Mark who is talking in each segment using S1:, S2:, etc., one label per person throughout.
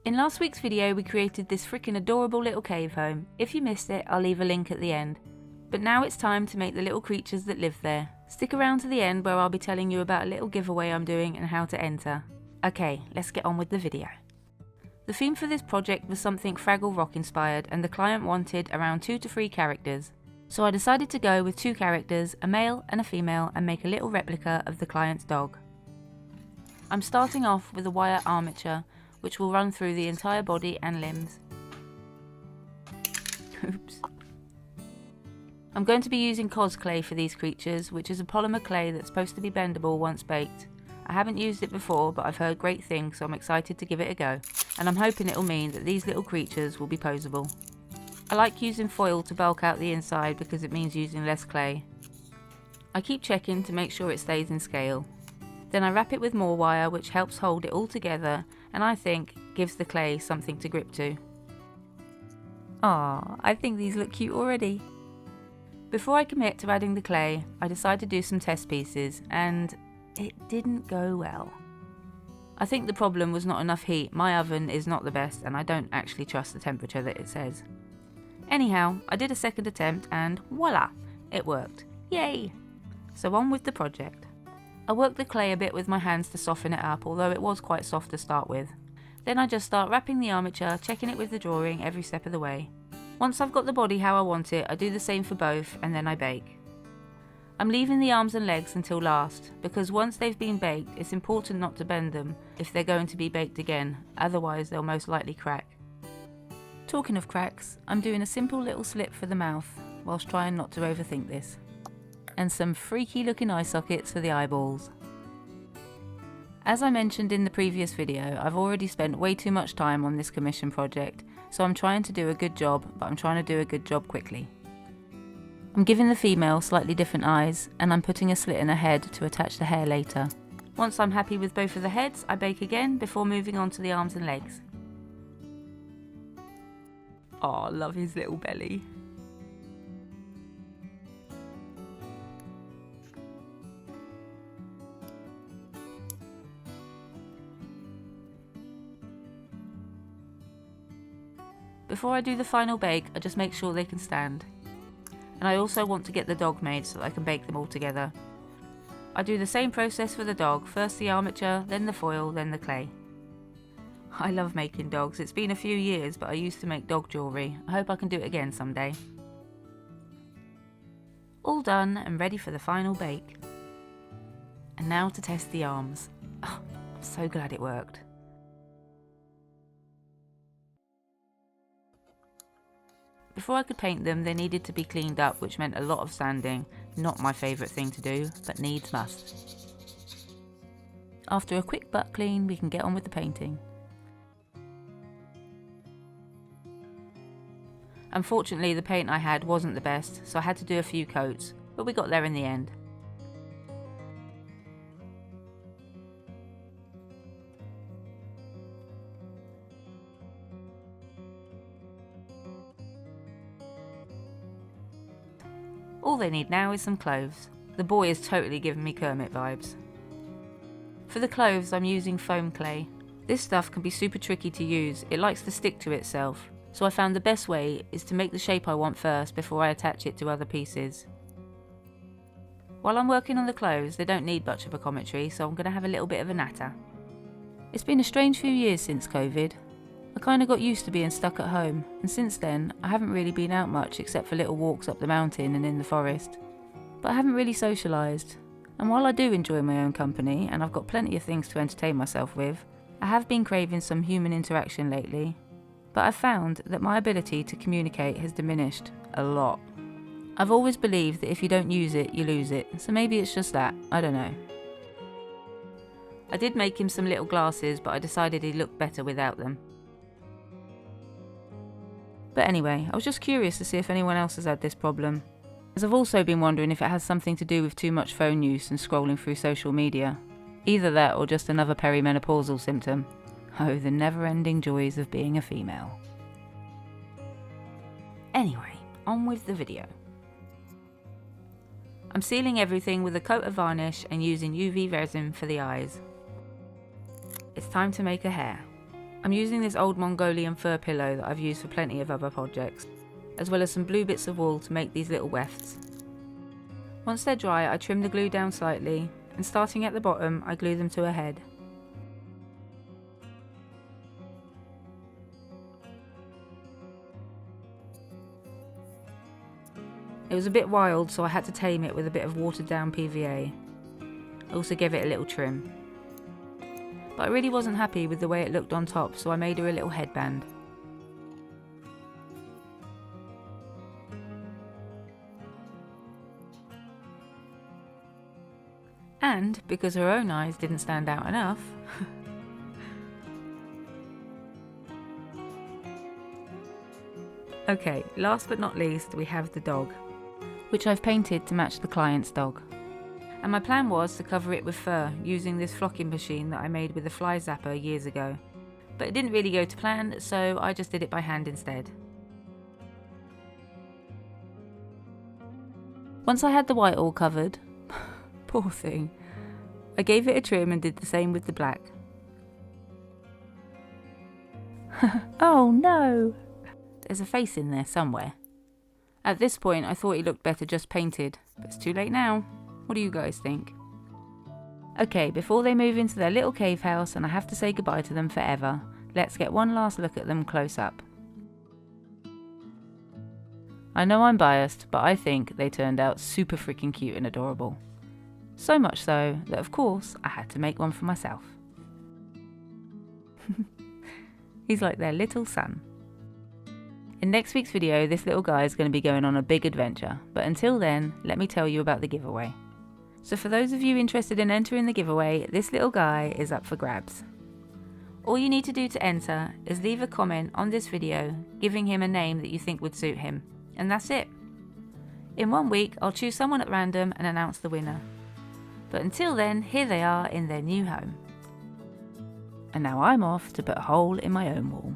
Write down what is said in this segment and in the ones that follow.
S1: In last week's video we created this freaking adorable little cave home. If you missed it, I'll leave a link at the end. But now it's time to make the little creatures that live there. Stick around to the end where I'll be telling you about a little giveaway I'm doing and how to enter. Okay, let's get on with the video. The theme for this project was something Fraggle Rock inspired, and the client wanted around 2 to 3 characters. So I decided to go with 2 characters, a male and a female, and make a little replica of the client's dog. I'm starting off with a wire armature, which will run through the entire body and limbs. Oops. I'm going to be using cosy clay for these creatures, which is a polymer clay that's supposed to be bendable once baked. I haven't used it before, but I've heard great things, so I'm excited to give it a go. And I'm hoping it'll mean that these little creatures will be poseable. I like using foil to bulk out the inside because it means using less clay. I keep checking to make sure it stays in scale. Then I wrap it with more wire, which helps hold it all together and I think gives the clay something to grip to. Ah, I think these look cute already. Before I commit to adding the clay, I decided to do some test pieces and it didn't go well. I think the problem was not enough heat. My oven is not the best and I don't actually trust the temperature that it says. Anyhow, I did a second attempt and voila, it worked. Yay! So on with the project. I worked the clay a bit with my hands to soften it up, although it was quite soft to start with. Then I just start wrapping the armature, checking it with the drawing every step of the way. Once I've got the body how I want it, I do the same for both and then I bake. I'm leaving the arms and legs until last, because once they've been baked, it's important not to bend them if they're going to be baked again, otherwise they'll most likely crack. Talking of cracks, I'm doing a simple little slit for the mouth, whilst trying not to overthink this. And some freaky looking eye sockets for the eyeballs. As I mentioned in the previous video, I've already spent way too much time on this commission project, so I'm trying to do a good job, but I'm trying to do a good job quickly. I'm giving the female slightly different eyes, and I'm putting a slit in her head to attach the hair later. Once I'm happy with both of the heads, I bake again before moving on to the arms and legs. Aw, love his little belly. Before I do the final bake, I just make sure they can stand. And I also want to get the dog made so that I can bake them all together. I do the same process for the dog, first the armature, then the foil, then the clay. I love making dogs. It's been a few years, but I used to make dog jewellery. I hope I can do it again someday. All done and ready for the final bake. And now to test the arms. Oh, I'm so glad it worked. Before I could paint them, they needed to be cleaned up, which meant a lot of sanding. Not my favourite thing to do, but needs must. After a quick butt clean, we can get on with the painting. Unfortunately, the paint I had wasn't the best, so I had to do a few coats, but we got there in the end. All they need now is some clothes. The boy is totally giving me Kermit vibes. For the clothes, I'm using foam clay. This stuff can be super tricky to use. It likes to stick to itself. So I found the best way is to make the shape I want first before I attach it to other pieces. While I'm working on the clothes, they don't need much of a commentary, so I'm going to have a little bit of a natter. It's been a strange few years since COVID. I kind of got used to being stuck at home, and since then I haven't really been out much except for little walks up the mountain and in the forest. But I haven't really socialised, and while I do enjoy my own company and I've got plenty of things to entertain myself with, I have been craving some human interaction lately. But I've found that my ability to communicate has diminished a lot. I've always believed that if you don't use it, you lose it, so maybe it's just that, I don't know. I did make him some little glasses, but I decided he looked better without them. But anyway, I was just curious to see if anyone else has had this problem, as I've also been wondering if it has something to do with too much phone use and scrolling through social media. Either that or just another perimenopausal symptom. Oh, the never-ending joys of being a female. Anyway, on with the video. I'm sealing everything with a coat of varnish and using UV resin for the eyes. It's time to make a hair. I'm using this old Mongolian fur pillow that I've used for plenty of other projects, as well as some blue bits of wool to make these little wefts. Once they're dry, I trim the glue down slightly, and starting at the bottom, I glue them to a head. It was a bit wild, so I had to tame it with a bit of watered down PVA. I also gave it a little trim. But I really wasn't happy with the way it looked on top, so I made her a little headband. And because her own eyes didn't stand out enough, okay, last but not least, we have the dog, which I've painted to match the client's dog. And my plan was to cover it with fur using this flocking machine that I made with a fly zapper years ago. But it didn't really go to plan, so I just did it by hand instead. Once I had the white all covered, poor thing, I gave it a trim and did the same with the black. Oh no! There's a face in there somewhere. At this point I thought he looked better just painted, but it's too late now. What do you guys think? Okay, before they move into their little cave house and I have to say goodbye to them forever, let's get one last look at them close up. I know I'm biased, but I think they turned out super freaking cute and adorable. So much so that of course I had to make one for myself. He's like their little son. In next week's video, this little guy is going to be going on a big adventure, but until then, let me tell you about the giveaway. So for those of you interested in entering the giveaway, this little guy is up for grabs. All you need to do to enter is leave a comment on this video giving him a name that you think would suit him, and that's it. In 1 week, I'll choose someone at random and announce the winner. But until then, here they are in their new home. And now I'm off to put a hole in my own wall.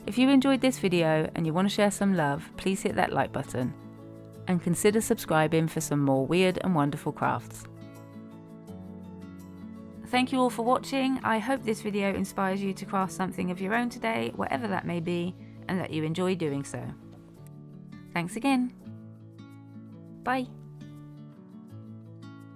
S1: If you enjoyed this video and you want to share some love, please hit that like button and consider subscribing for some more weird and wonderful crafts. Thank you all for watching. I hope this video inspires you to craft something of your own today, whatever that may be, and that you enjoy doing so. Thanks again. Bye.